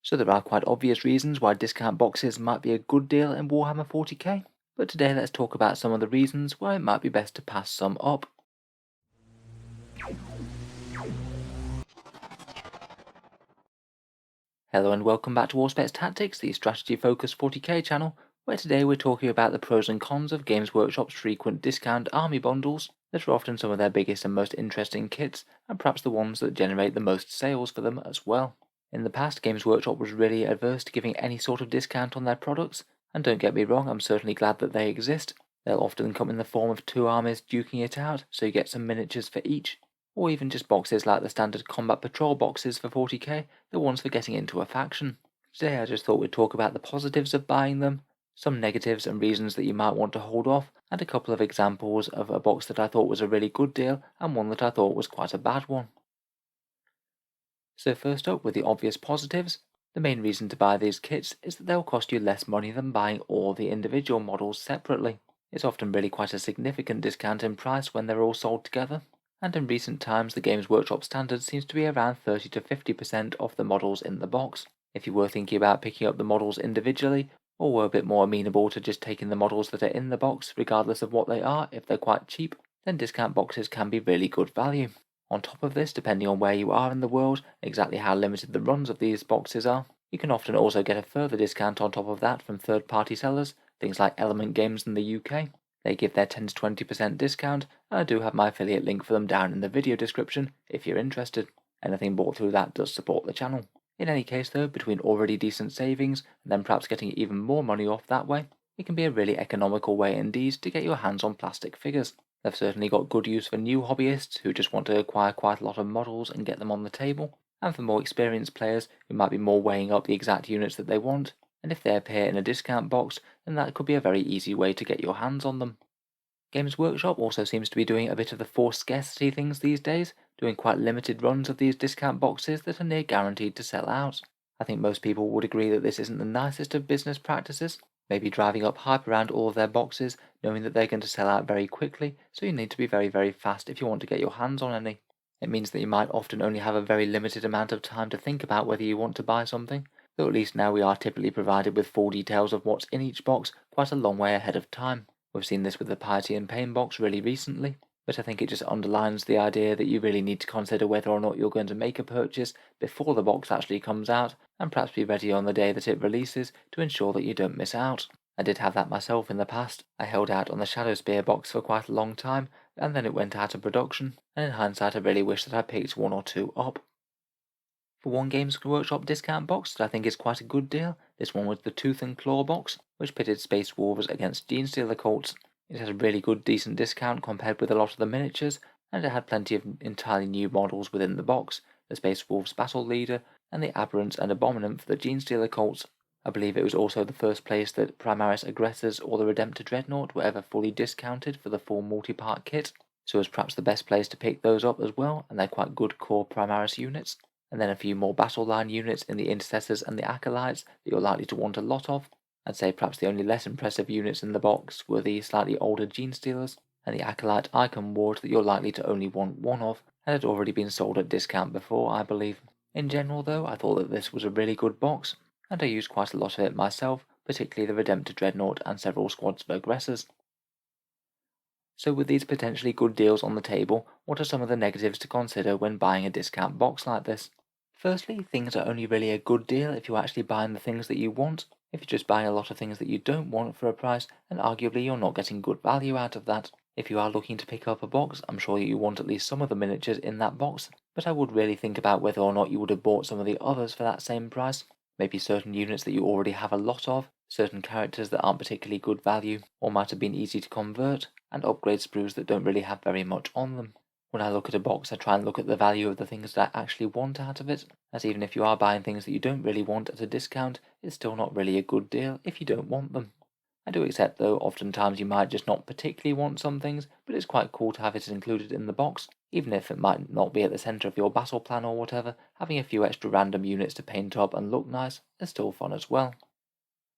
So there are quite obvious reasons why discount boxes might be a good deal in Warhammer 40k, but today let's talk about some of the reasons why it might be best to pass some up. Hello and welcome back to Auspex Tactics, the strategy-focused 40k channel, where today we're talking about the pros and cons of Games Workshop's frequent discount army bundles that are often some of their biggest and most interesting kits, and perhaps the ones that generate the most sales for them as well. In the past, Games Workshop was really adverse to giving any sort of discount on their products, and don't get me wrong, I'm certainly glad that they exist. They'll often come in the form of two armies duking it out, so you get some miniatures for each, or even just boxes like the standard combat patrol boxes for 40k, the ones for getting into a faction. Today I just thought we'd talk about the positives of buying them, some negatives and reasons that you might want to hold off, and a couple of examples of a box that I thought was a really good deal and one that I thought was quite a bad one. So first up, with the obvious positives, the main reason to buy these kits is that they'll cost you less money than buying all the individual models separately. It's often really quite a significant discount in price when they're all sold together, and in recent times the Games Workshop standard seems to be around 30 to 50% off the models in the box. If you were thinking about picking up the models individually, or were a bit more amenable to just taking the models that are in the box regardless of what they are if they're quite cheap, then discount boxes can be really good value. On top of this, depending on where you are in the world, exactly how limited the runs of these boxes are, you can often also get a further discount on top of that from third-party sellers, things like Element Games in the UK. They give their 10 to 20% discount, and I do have my affiliate link for them down in the video description if you're interested. Anything bought through that does support the channel. In any case though, between already decent savings and then perhaps getting even more money off that way, it can be a really economical way indeed to get your hands on plastic figures. They've certainly got good use for new hobbyists who just want to acquire quite a lot of models and get them on the table, and for more experienced players who might be more weighing up the exact units that they want, and if they appear in a discount box, then that could be a very easy way to get your hands on them. Games Workshop also seems to be doing a bit of the forced scarcity things these days, doing quite limited runs of these discount boxes that are near guaranteed to sell out. I think most people would agree that this isn't the nicest of business practices, maybe driving up hype around all of their boxes, knowing that they're going to sell out very quickly, so you need to be very fast if you want to get your hands on any. It means that you might often only have a very limited amount of time to think about whether you want to buy something, though at least now we are typically provided with full details of what's in each box quite a long way ahead of time. We've seen this with the Piety and Pain box really recently, but I think it just underlines the idea that you really need to consider whether or not you're going to make a purchase before the box actually comes out, and perhaps be ready on the day that it releases to ensure that you don't miss out. I did have that myself in the past. I held out on the Shadow Spear box for quite a long time, and then it went out of production, and in hindsight I really wish that I picked one or two up. For one Games Workshop discount box that I think is quite a good deal, this one was the Tooth and Claw box, which pitted Space Wolves against Genestealer cults. It had a really good decent discount compared with a lot of the miniatures, and it had plenty of entirely new models within the box, the Space Wolves Battle Leader, and the Aberrant and Abominant for the Genestealer cults. I believe it was also the first place that Primaris Aggressors or the Redemptor Dreadnought were ever fully discounted for the full multi-part kit, so it was perhaps the best place to pick those up as well, and they're quite good core Primaris units. And then a few more battle line units in the Intercessors and the Acolytes that you're likely to want a lot of. I'd say perhaps the only less impressive units in the box were the slightly older Genestealers and the Acolyte Icon Ward that you're likely to only want one of, and had already been sold at discount before, I believe. In general though, I thought that this was a really good box, and I used quite a lot of it myself, particularly the Redemptor Dreadnought and several squads of Aggressors. So with these potentially good deals on the table, what are some of the negatives to consider when buying a discount box like this? Firstly, things are only really a good deal if you're actually buying the things that you want. If you're just buying a lot of things that you don't want for a price, then arguably you're not getting good value out of that. If you are looking to pick up a box, I'm sure you want at least some of the miniatures in that box, but I would really think about whether or not you would have bought some of the others for that same price. Maybe certain units that you already have a lot of, certain characters that aren't particularly good value, or might have been easy to convert, and upgrade sprues that don't really have very much on them. When I look at a box, I try and look at the value of the things that I actually want out of it, as even if you are buying things that you don't really want at a discount, it's still not really a good deal if you don't want them. I do accept though, oftentimes you might just not particularly want some things, but it's quite cool to have it included in the box, even if it might not be at the centre of your battle plan or whatever. Having a few extra random units to paint up and look nice is still fun as well.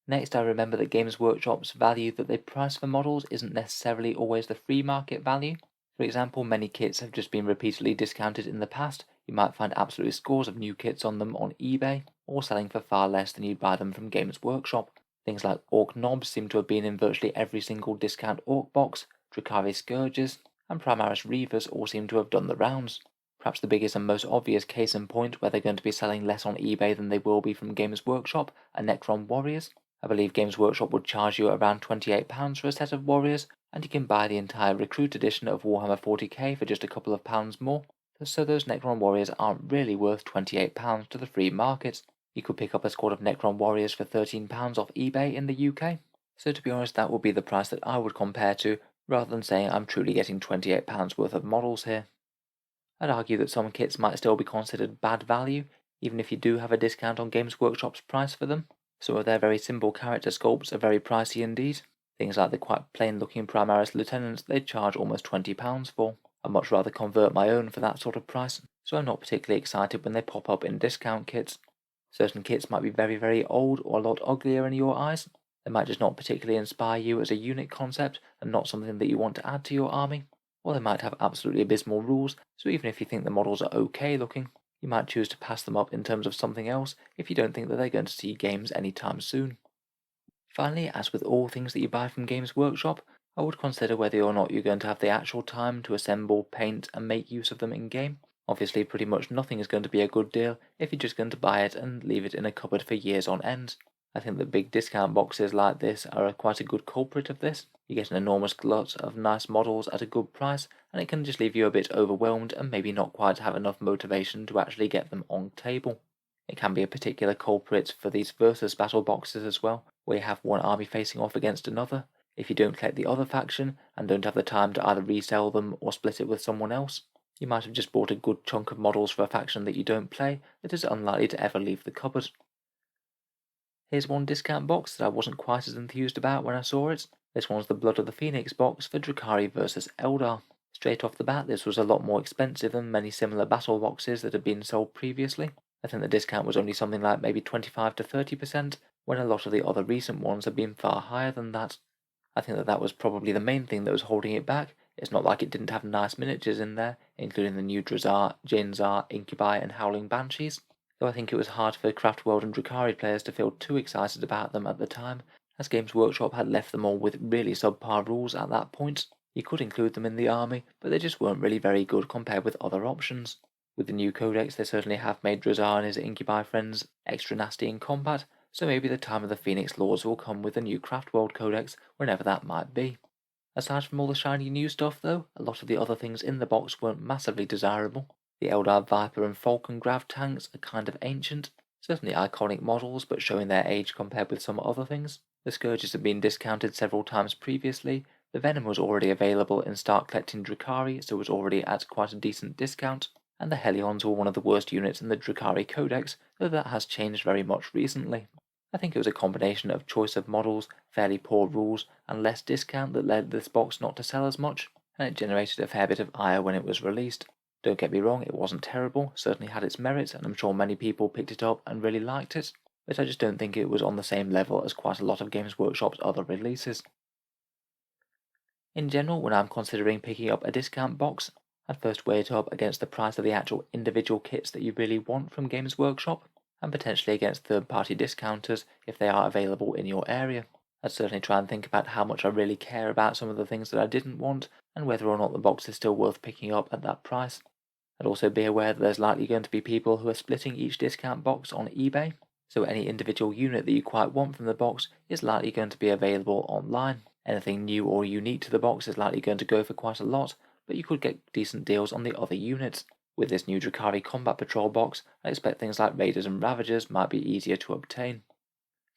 Next, I remember that Games Workshop's value that they price for models isn't necessarily always the free market value. For example, many kits have just been repeatedly discounted in the past. You might find absolute scores of new kits on them on eBay, or selling for far less than you'd buy them from Games Workshop. Things like Orc Knobs seem to have been in virtually every single discount Orc box, Drukhari Scourges, and Primaris Reavers all seem to have done the rounds. Perhaps the biggest and most obvious case in point where they're going to be selling less on eBay than they will be from Games Workshop are Necron Warriors. I believe Games Workshop would charge you around £28 for a set of Warriors, and you can buy the entire Recruit edition of Warhammer 40k for just a couple of pounds more, so those Necron Warriors aren't really worth £28 to the free market. You could pick up a squad of Necron Warriors for £13 off eBay in the UK, so to be honest that would be the price that I would compare to, rather than saying I'm truly getting £28 worth of models here. I'd argue that some kits might still be considered bad value, even if you do have a discount on Games Workshop's price for them. Some of their very simple character sculpts are very pricey indeed. Things like the quite plain looking Primaris Lieutenants they'd charge almost £20 for. I'd much rather convert my own for that sort of price, so I'm not particularly excited when they pop up in discount kits. Certain kits might be very old or a lot uglier in your eyes. They might just not particularly inspire you as a unit concept and not something that you want to add to your army. Or they might have absolutely abysmal rules, so even if you think the models are okay looking, you might choose to pass them up in terms of something else if you don't think that they're going to see games anytime soon. Finally, as with all things that you buy from Games Workshop, I would consider whether or not you're going to have the actual time to assemble, paint, and make use of them in-game. Obviously, pretty much nothing is going to be a good deal if you're just going to buy it and leave it in a cupboard for years on end. I think that big discount boxes like this are quite a good culprit of this. You get an enormous glut of nice models at a good price, and it can just leave you a bit overwhelmed and maybe not quite have enough motivation to actually get them on table. It can be a particular culprit for these versus battle boxes as well, where you have one army facing off against another. If you don't collect the other faction, and don't have the time to either resell them or split it with someone else, you might have just bought a good chunk of models for a faction that you don't play that is unlikely to ever leave the cupboard. Here's one discount box that I wasn't quite as enthused about when I saw it. This one's the Blood of the Phoenix box for Drukhari vs Eldar. Straight off the bat, this was a lot more expensive than many similar battle boxes that had been sold previously. I think the discount was only something like maybe 25 to 30%, when a lot of the other recent ones have been far higher than that. I think that was probably the main thing that was holding it back. It's not like it didn't have nice miniatures in there, including the new Drazar, Jinzar, Incubi, and Howling Banshees, though I think it was hard for Craftworld and Drukhari players to feel too excited about them at the time, as Games Workshop had left them all with really subpar rules at that point. You could include them in the army, but they just weren't really very good compared with other options. With the new codex, they certainly have made Drazar and his Incubi friends extra nasty in combat, so maybe the time of the Phoenix Lords will come with the new Craftworld codex, whenever that might be. Aside from all the shiny new stuff though, a lot of the other things in the box weren't massively desirable. The Eldar Viper and Falcon Grav tanks are kind of ancient, certainly iconic models but showing their age compared with some other things. The Scourges have been discounted several times previously, the Venom was already available in Start Collecting Drukhari, so it was already at quite a decent discount, and the Hellions were one of the worst units in the Drukhari Codex, though that has changed very much recently. I think it was a combination of choice of models, fairly poor rules, and less discount that led this box not to sell as much, and it generated a fair bit of ire when it was released. Don't get me wrong, it wasn't terrible, certainly had its merits, and I'm sure many people picked it up and really liked it, but I just don't think it was on the same level as quite a lot of Games Workshop's other releases. In general, when I'm considering picking up a discount box, I'd first weigh it up against the price of the actual individual kits that you really want from Games Workshop, and potentially against third-party discounters if they are available in your area. I'd certainly try and think about how much I really care about some of the things that I didn't want, and whether or not the box is still worth picking up at that price. I'd also be aware that there's likely going to be people who are splitting each discount box on eBay, so any individual unit that you quite want from the box is likely going to be available online. Anything new or unique to the box is likely going to go for quite a lot, but you could get decent deals on the other units. With this new Drukhari Combat Patrol box, I expect things like Raiders and Ravagers might be easier to obtain.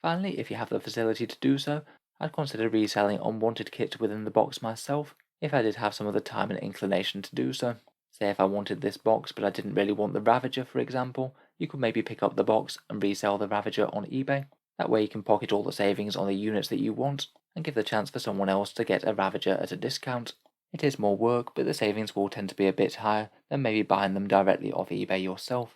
Finally, if you have the facility to do so, I'd consider reselling unwanted kits within the box myself, if I did have some of the time and inclination to do so. Say if I wanted this box but I didn't really want the Ravager, for example, you could maybe pick up the box and resell the Ravager on eBay. That way you can pocket all the savings on the units that you want, and give the chance for someone else to get a Ravager at a discount. It is more work, but the savings will tend to be a bit higher than maybe buying them directly off eBay yourself.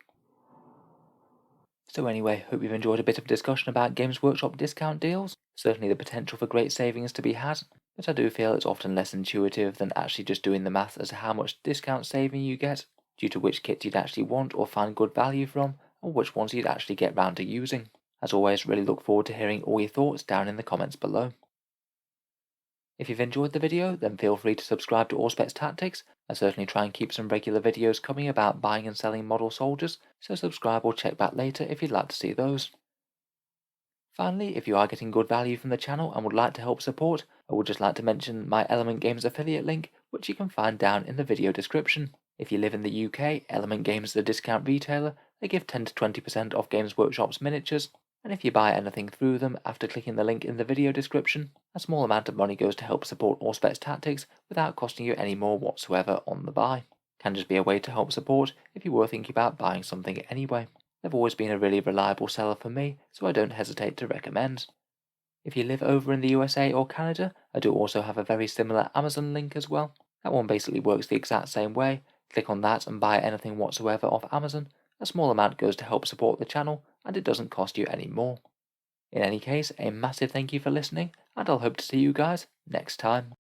So anyway, hope you've enjoyed a bit of discussion about Games Workshop discount deals. Certainly the potential for great savings to be had, but I do feel it's often less intuitive than actually just doing the math as to how much discount saving you get, due to which kits you'd actually want or find good value from, or which ones you'd actually get round to using. As always, really look forward to hearing all your thoughts down in the comments below. If you've enjoyed the video, then feel free to subscribe to Auspex Tactics. I certainly try and keep some regular videos coming about buying and selling model soldiers, so subscribe or check back later if you'd like to see those. Finally, if you are getting good value from the channel and would like to help support, I would just like to mention my Element Games affiliate link, which you can find down in the video description. If you live in the UK, Element Games is a discount retailer. They give 10 to 20% off Games Workshop's miniatures, and if you buy anything through them after clicking the link in the video description, a small amount of money goes to help support Auspex Tactics without costing you any more whatsoever on the buy. Can just be a way to help support if you were thinking about buying something anyway. They've always been a really reliable seller for me, so I don't hesitate to recommend. If you live over in the USA or Canada, I do also have a very similar Amazon link as well. That one basically works the exact same way. Click on that and buy anything whatsoever off Amazon. A small amount goes to help support the channel, and it doesn't cost you any more. In any case, a massive thank you for listening, and I'll hope to see you guys next time.